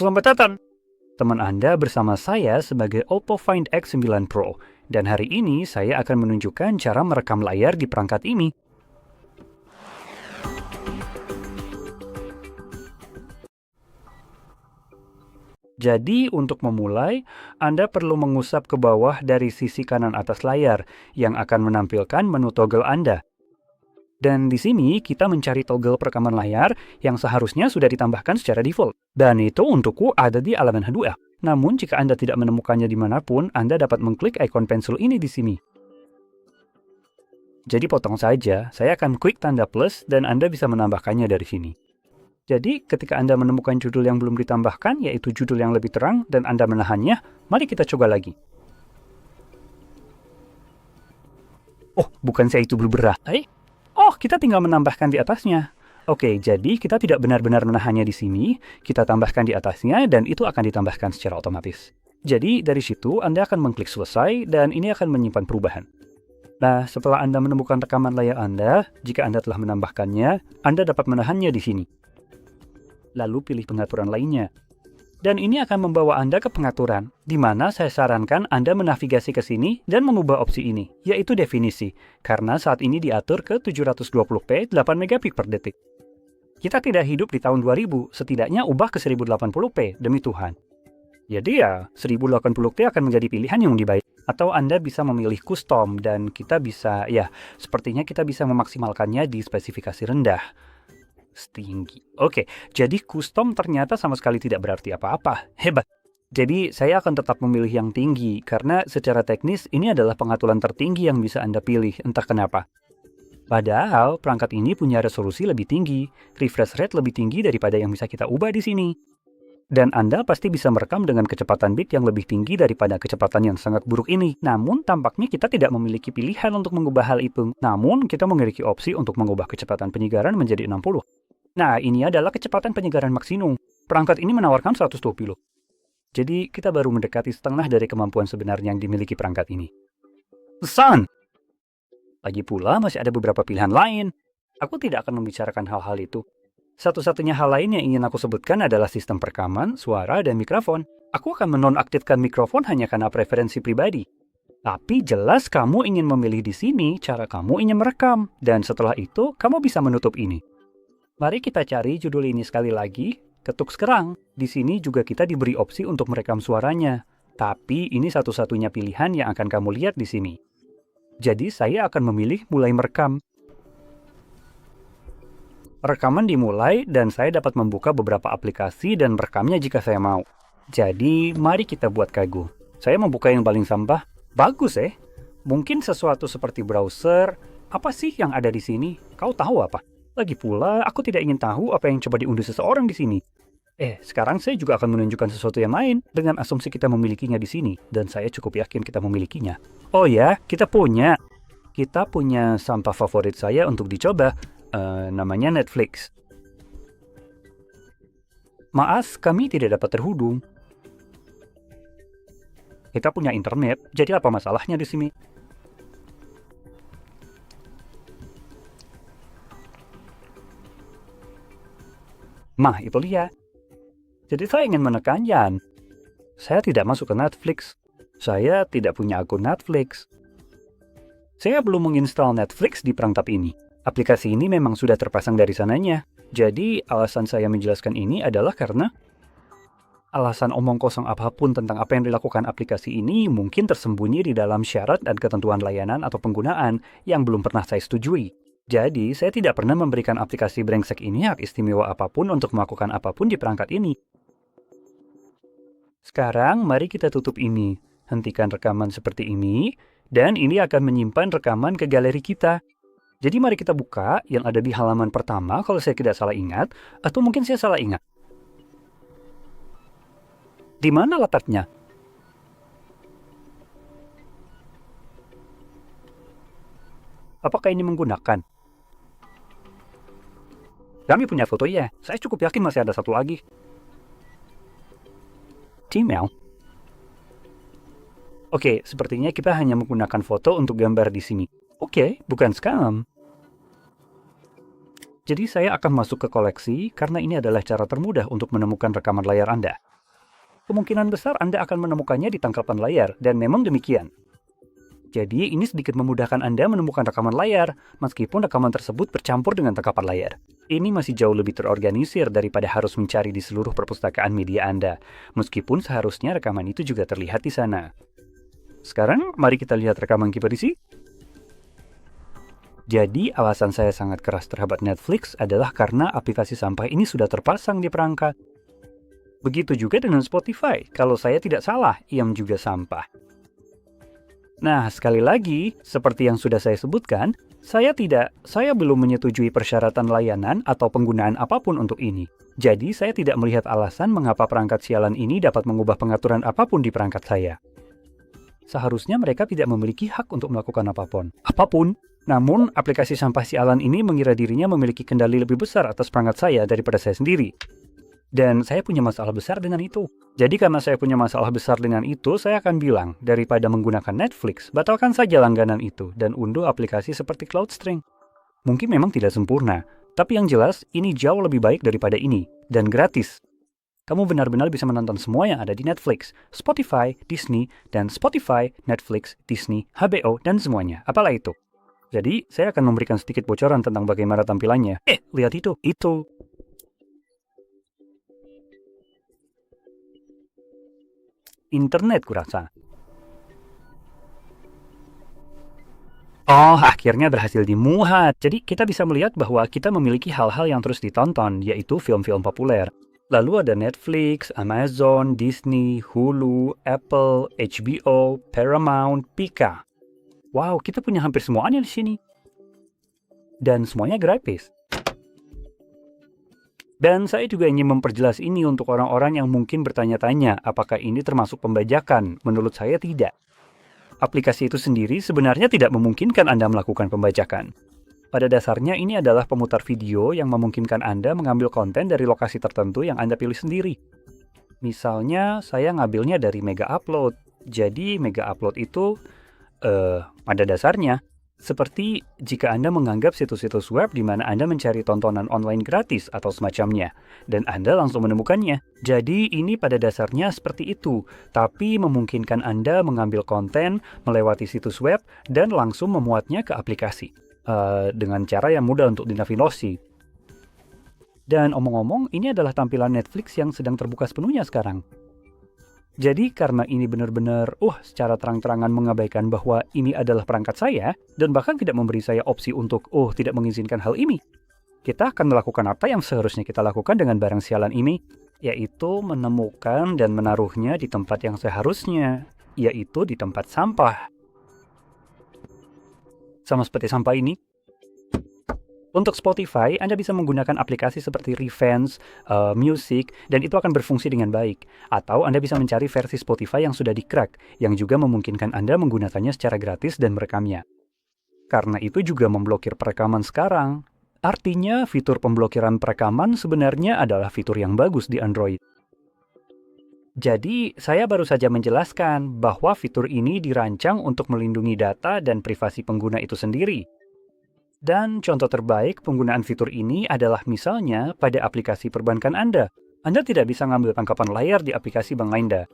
Selamat datang, teman Anda bersama saya sebagai Oppo Find X9 Pro. Dan hari ini saya akan menunjukkan cara merekam layar di perangkat ini. Jadi untuk memulai, Anda perlu mengusap ke bawah dari sisi kanan atas layar yang akan menampilkan menu toggle Anda. Dan di sini kita mencari toggle perekaman layar yang seharusnya sudah ditambahkan secara default. Dan itu untukku ada di elemen H2. Namun jika Anda tidak menemukannya dimanapun, Anda dapat mengklik ikon pensil ini di sini. Jadi potong saja, saya akan klik tanda plus dan Anda bisa menambahkannya dari sini. Jadi ketika Anda menemukan judul yang belum ditambahkan, yaitu judul yang lebih terang, dan Anda menahannya, mari kita coba lagi. Oh, bukan saya itu berubah. Oh, kita tinggal menambahkan di atasnya. Oke, jadi kita tidak benar-benar menahannya di sini, kita tambahkan di atasnya, dan itu akan ditambahkan secara otomatis. Jadi, dari situ Anda akan mengklik selesai, dan ini akan menyimpan perubahan. Nah, setelah Anda menemukan rekaman layar Anda, jika Anda telah menambahkannya, Anda dapat menahannya di sini. Lalu pilih pengaturan lainnya. Dan ini akan membawa Anda ke pengaturan, di mana saya sarankan Anda menavigasi ke sini dan mengubah opsi ini, yaitu definisi, karena saat ini diatur ke 720p 8 megapik per detik. Kita tidak hidup di tahun 2000, setidaknya ubah ke 1080p, demi Tuhan. Jadi ya, 1080p akan menjadi pilihan yang lebih baik. Atau Anda bisa memilih custom, dan kita bisa, sepertinya kita bisa memaksimalkannya di spesifikasi rendah. Tinggi. Oke, jadi custom ternyata sama sekali tidak berarti apa-apa. Hebat. Jadi saya akan tetap memilih yang tinggi, karena secara teknis ini adalah pengaturan tertinggi yang bisa Anda pilih, entah kenapa. Padahal perangkat ini punya resolusi lebih tinggi, refresh rate lebih tinggi daripada yang bisa kita ubah di sini. Dan Anda pasti bisa merekam dengan kecepatan bit yang lebih tinggi daripada kecepatan yang sangat buruk ini. Namun tampaknya kita tidak memiliki pilihan untuk mengubah hal itu. Namun kita memiliki opsi untuk mengubah kecepatan penyegaran menjadi 60. Nah, ini adalah kecepatan penyegaran maksimum. Perangkat ini menawarkan 120. Jadi kita baru mendekati setengah dari kemampuan sebenarnya yang dimiliki perangkat ini. Pesan! Lagi pula masih ada beberapa pilihan lain. Aku tidak akan membicarakan hal-hal itu. Satu-satunya hal lain yang ingin aku sebutkan adalah sistem perekaman, suara, dan mikrofon. Aku akan menonaktifkan mikrofon hanya karena preferensi pribadi. Tapi jelas kamu ingin memilih di sini cara kamu ingin merekam. Dan setelah itu, kamu bisa menutup ini. Mari kita cari judul ini sekali lagi, ketuk sekarang. Di sini juga kita diberi opsi untuk merekam suaranya. Tapi ini satu-satunya pilihan yang akan kamu lihat di sini. Jadi saya akan memilih mulai merekam. Rekaman dimulai dan saya dapat membuka beberapa aplikasi dan merekamnya jika saya mau. Jadi mari kita buat kagum. Saya membuka yang paling sampah. Bagus Mungkin sesuatu seperti browser. Apa sih yang ada di sini? Kau tahu apa? Lagi pula, aku tidak ingin tahu apa yang coba diunduh seseorang di sini. Sekarang saya juga akan menunjukkan sesuatu yang lain dengan asumsi kita memilikinya di sini, dan saya cukup yakin kita memilikinya. Oh ya, kita punya sampah favorit saya untuk dicoba, namanya Netflix. Maaf, kami tidak dapat terhubung. Kita punya internet, jadi apa masalahnya di sini? Itu dia. Jadi saya ingin menekankan, saya tidak masuk ke Netflix. Saya tidak punya akun Netflix. Saya belum menginstal Netflix di perangkat ini. Aplikasi ini memang sudah terpasang dari sananya. Jadi alasan saya menjelaskan ini adalah karena alasan omong kosong apapun tentang apa yang dilakukan aplikasi ini mungkin tersembunyi di dalam syarat dan ketentuan layanan atau penggunaan yang belum pernah saya setujui. Jadi, saya tidak pernah memberikan aplikasi brengsek ini hak istimewa apapun untuk melakukan apapun di perangkat ini. Sekarang, mari kita tutup ini. Hentikan rekaman seperti ini, dan ini akan menyimpan rekaman ke galeri kita. Jadi, mari kita buka yang ada di halaman pertama kalau saya tidak salah ingat, atau mungkin saya salah ingat. Di mana letaknya? Apakah ini menggunakan? Kami punya fotonya. Saya cukup yakin masih ada satu lagi. Gmail. Oke, sepertinya kita hanya menggunakan foto untuk gambar di sini. Oke, bukan scam. Jadi saya akan masuk ke koleksi karena ini adalah cara termudah untuk menemukan rekaman layar Anda. Kemungkinan besar Anda akan menemukannya di tangkapan layar, dan memang demikian. Jadi ini sedikit memudahkan Anda menemukan rekaman layar, meskipun rekaman tersebut bercampur dengan tangkapan layar. Ini masih jauh lebih terorganisir daripada harus mencari di seluruh perpustakaan media Anda, meskipun seharusnya rekaman itu juga terlihat di sana. Sekarang, mari kita lihat rekaman kiperisi. Jadi, alasan saya sangat keras terhadap Netflix adalah karena aplikasi sampah ini sudah terpasang di perangkat. Begitu juga dengan Spotify. Kalau saya tidak salah, ia juga sampah. Nah, sekali lagi, seperti yang sudah saya sebutkan, saya belum menyetujui persyaratan layanan atau penggunaan apapun untuk ini. Jadi, saya tidak melihat alasan mengapa perangkat sialan ini dapat mengubah pengaturan apapun di perangkat saya. Seharusnya mereka tidak memiliki hak untuk melakukan apapun. Namun, aplikasi sampah sialan ini mengira dirinya memiliki kendali lebih besar atas perangkat saya daripada saya sendiri. Dan saya punya masalah besar dengan itu. Jadi karena saya punya masalah besar dengan itu, saya akan bilang, daripada menggunakan Netflix, batalkan saja langganan itu dan unduh aplikasi seperti CloudStream. Mungkin memang tidak sempurna, tapi yang jelas, ini jauh lebih baik daripada ini, dan gratis. Kamu benar-benar bisa menonton semua yang ada di Netflix, Spotify, Disney, dan Spotify, Netflix, Disney, HBO, dan semuanya. Apalah itu? Jadi, saya akan memberikan sedikit bocoran tentang bagaimana tampilannya. Lihat itu. Internet kurasa. Oh, akhirnya berhasil dimuat. Jadi, kita bisa melihat bahwa kita memiliki hal-hal yang terus ditonton, yaitu film-film populer. Lalu ada Netflix, Amazon, Disney, Hulu, Apple, HBO, Paramount, Pika. Wow, kita punya hampir semuanya di sini. Dan semuanya gratis. Dan saya juga ingin memperjelas ini untuk orang-orang yang mungkin bertanya-tanya apakah ini termasuk pembajakan. Menurut saya tidak. Aplikasi itu sendiri sebenarnya tidak memungkinkan Anda melakukan pembajakan. Pada dasarnya ini adalah pemutar video yang memungkinkan Anda mengambil konten dari lokasi tertentu yang Anda pilih sendiri. Misalnya, saya ngambilnya dari Mega Upload. Jadi, Mega Upload itu pada dasarnya, seperti jika Anda menganggap situs-situs web di mana Anda mencari tontonan online gratis atau semacamnya, dan Anda langsung menemukannya. Jadi ini pada dasarnya seperti itu, tapi memungkinkan Anda mengambil konten melewati situs web dan langsung memuatnya ke aplikasi, dengan cara yang mudah untuk dinavigasi. Dan omong-omong, ini adalah tampilan Netflix yang sedang terbuka sepenuhnya sekarang. Jadi karena ini benar-benar secara terang-terangan mengabaikan bahwa ini adalah perangkat saya dan bahkan tidak memberi saya opsi untuk tidak mengizinkan hal ini, kita akan melakukan apa yang seharusnya kita lakukan dengan barang sialan ini, yaitu menemukan dan menaruhnya di tempat yang seharusnya, yaitu di tempat sampah. Sama seperti sampah ini. Untuk Spotify, Anda bisa menggunakan aplikasi seperti Revenge, Music, dan itu akan berfungsi dengan baik. Atau Anda bisa mencari versi Spotify yang sudah di-crack, yang juga memungkinkan Anda menggunakannya secara gratis dan merekamnya. Karena itu juga memblokir perekaman sekarang. Artinya, fitur pemblokiran perekaman sebenarnya adalah fitur yang bagus di Android. Jadi, saya baru saja menjelaskan bahwa fitur ini dirancang untuk melindungi data dan privasi pengguna itu sendiri. Dan contoh terbaik penggunaan fitur ini adalah misalnya pada aplikasi perbankan Anda. Anda tidak bisa ngambil tangkapan layar di aplikasi bank Anda.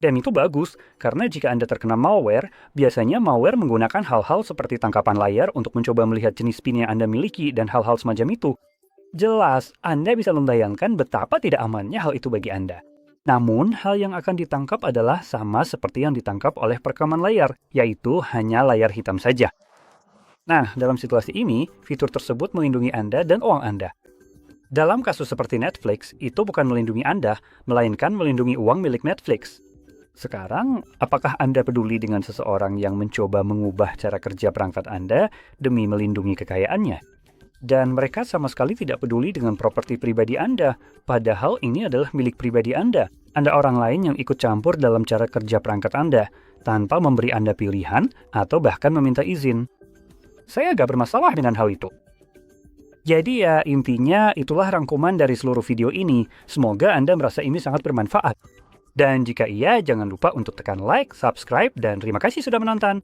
Dan itu bagus, karena jika Anda terkena malware, biasanya malware menggunakan hal-hal seperti tangkapan layar untuk mencoba melihat jenis PIN yang Anda miliki dan hal-hal semacam itu. Jelas, Anda bisa membayangkan betapa tidak amannya hal itu bagi Anda. Namun, hal yang akan ditangkap adalah sama seperti yang ditangkap oleh perekaman layar, yaitu hanya layar hitam saja. Nah, dalam situasi ini, fitur tersebut melindungi Anda dan uang Anda. Dalam kasus seperti Netflix, itu bukan melindungi Anda, melainkan melindungi uang milik Netflix. Sekarang, apakah Anda peduli dengan seseorang yang mencoba mengubah cara kerja perangkat Anda demi melindungi kekayaannya? Dan mereka sama sekali tidak peduli dengan properti pribadi Anda, padahal ini adalah milik pribadi Anda. Anda orang lain yang ikut campur dalam cara kerja perangkat Anda, tanpa memberi Anda pilihan atau bahkan meminta izin. Saya agak bermasalah dengan hal itu. Jadi ya, intinya itulah rangkuman dari seluruh video ini. Semoga Anda merasa ini sangat bermanfaat. Dan jika iya, jangan lupa untuk tekan like, subscribe, dan terima kasih sudah menonton.